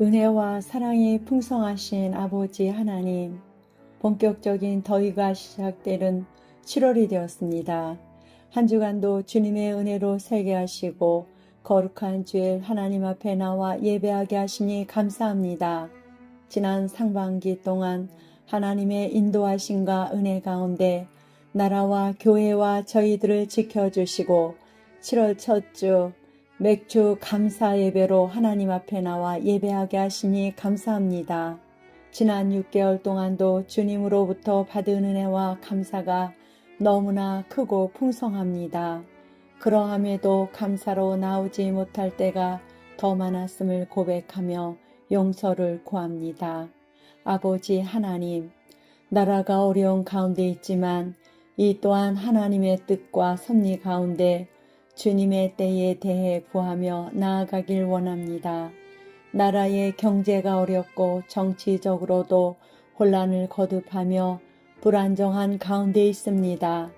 은혜와 사랑이 풍성하신 아버지 하나님, 본격적인 더위가 시작되는 7월이 되었습니다. 한 주간도 주님의 은혜로 살게 하시고 거룩한 주일 하나님 앞에 나와 예배하게 하시니 감사합니다. 지난 상반기 동안 하나님의 인도하심과 은혜 가운데 나라와 교회와 저희들을 지켜주시고 7월 첫 주 맥주 감사 예배로 하나님 앞에 나와 예배하게 하시니 감사합니다. 지난 6개월 동안도 주님으로부터 받은 은혜와 감사가 너무나 크고 풍성합니다. 그러함에도 감사로 나오지 못할 때가 더 많았음을 고백하며 용서를 구합니다. 아버지 하나님, 나라가 어려운 가운데 있지만 이 또한 하나님의 뜻과 섭리 가운데 주님의 때에 대해 구하며 나아가길 원합니다. 나라의 경제가 어렵고 정치적으로도 혼란을 거듭하며 불안정한 가운데 있습니다.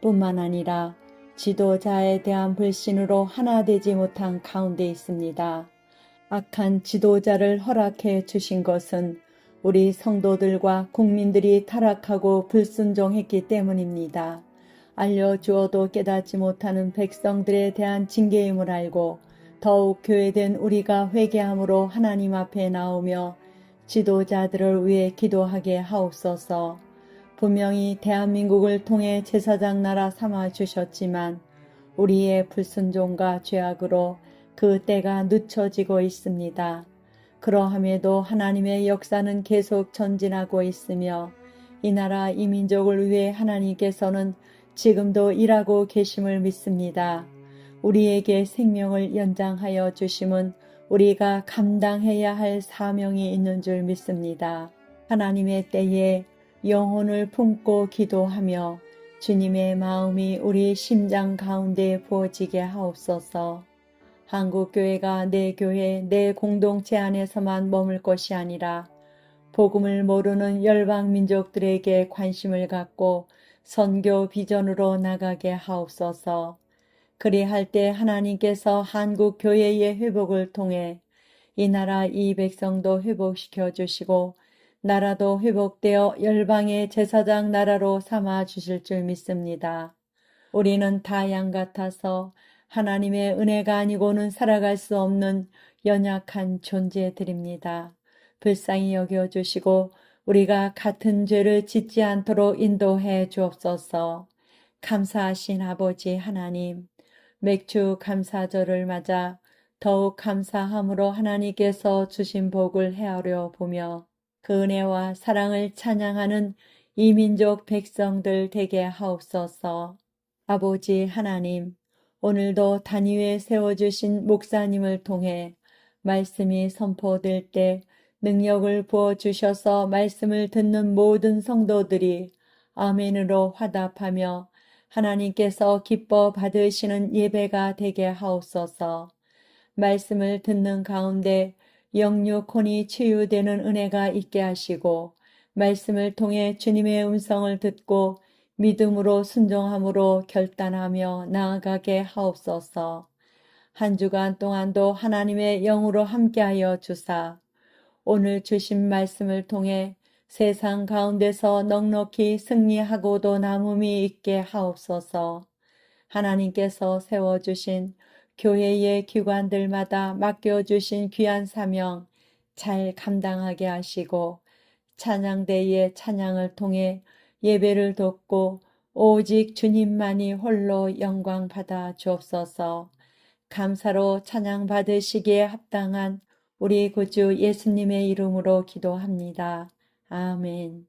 뿐만 아니라 지도자에 대한 불신으로 하나 되지 못한 가운데 있습니다. 악한 지도자를 허락해 주신 것은 우리 성도들과 국민들이 타락하고 불순종했기 때문입니다. 알려주어도 깨닫지 못하는 백성들에 대한 징계임을 알고 더욱 교회된 우리가 회개함으로 하나님 앞에 나오며 지도자들을 위해 기도하게 하옵소서. 분명히 대한민국을 통해 제사장 나라 삼아 주셨지만 우리의 불순종과 죄악으로 그 때가 늦춰지고 있습니다. 그러함에도 하나님의 역사는 계속 전진하고 있으며 이 나라 이 민족을 위해 하나님께서는 지금도 일하고 계심을 믿습니다. 우리에게 생명을 연장하여 주심은 우리가 감당해야 할 사명이 있는 줄 믿습니다. 하나님의 때에 영혼을 품고 기도하며 주님의 마음이 우리 심장 가운데 부어지게 하옵소서. 한국교회가 내 교회, 내 공동체 안에서만 머물 것이 아니라 복음을 모르는 열방민족들에게 관심을 갖고 선교 비전으로 나가게 하옵소서. 그리할 때 하나님께서 한국교회의 회복을 통해 이 나라 이 백성도 회복시켜 주시고 나라도 회복되어 열방의 제사장 나라로 삼아 주실 줄 믿습니다. 우리는 다 양 같아서 하나님의 은혜가 아니고는 살아갈 수 없는 연약한 존재들입니다. 불쌍히 여겨주시고 우리가 같은 죄를 짓지 않도록 인도해 주옵소서. 감사하신 아버지 하나님, 맥주 감사절을 맞아 더욱 감사함으로 하나님께서 주신 복을 헤아려 보며 그 은혜와 사랑을 찬양하는 이 민족 백성들 되게 하옵소서. 아버지 하나님, 오늘도 단위에 세워주신 목사님을 통해 말씀이 선포될 때 능력을 부어주셔서 말씀을 듣는 모든 성도들이 아멘으로 화답하며 하나님께서 기뻐 받으시는 예배가 되게 하옵소서. 말씀을 듣는 가운데 영육혼이 치유되는 은혜가 있게 하시고 말씀을 통해 주님의 음성을 듣고 믿음으로 순종함으로 결단하며 나아가게 하옵소서. 한 주간 동안도 하나님의 영으로 함께하여 주사 오늘 주신 말씀을 통해 세상 가운데서 넉넉히 승리하고도 남음이 있게 하옵소서. 하나님께서 세워주신 교회의 기관들마다 맡겨주신 귀한 사명 잘 감당하게 하시고 찬양대의 찬양을 통해 예배를 돕고 오직 주님만이 홀로 영광 받아 주옵소서. 감사로 찬양 받으시기에 합당한 우리 구주 예수님의 이름으로 기도합니다. 아멘.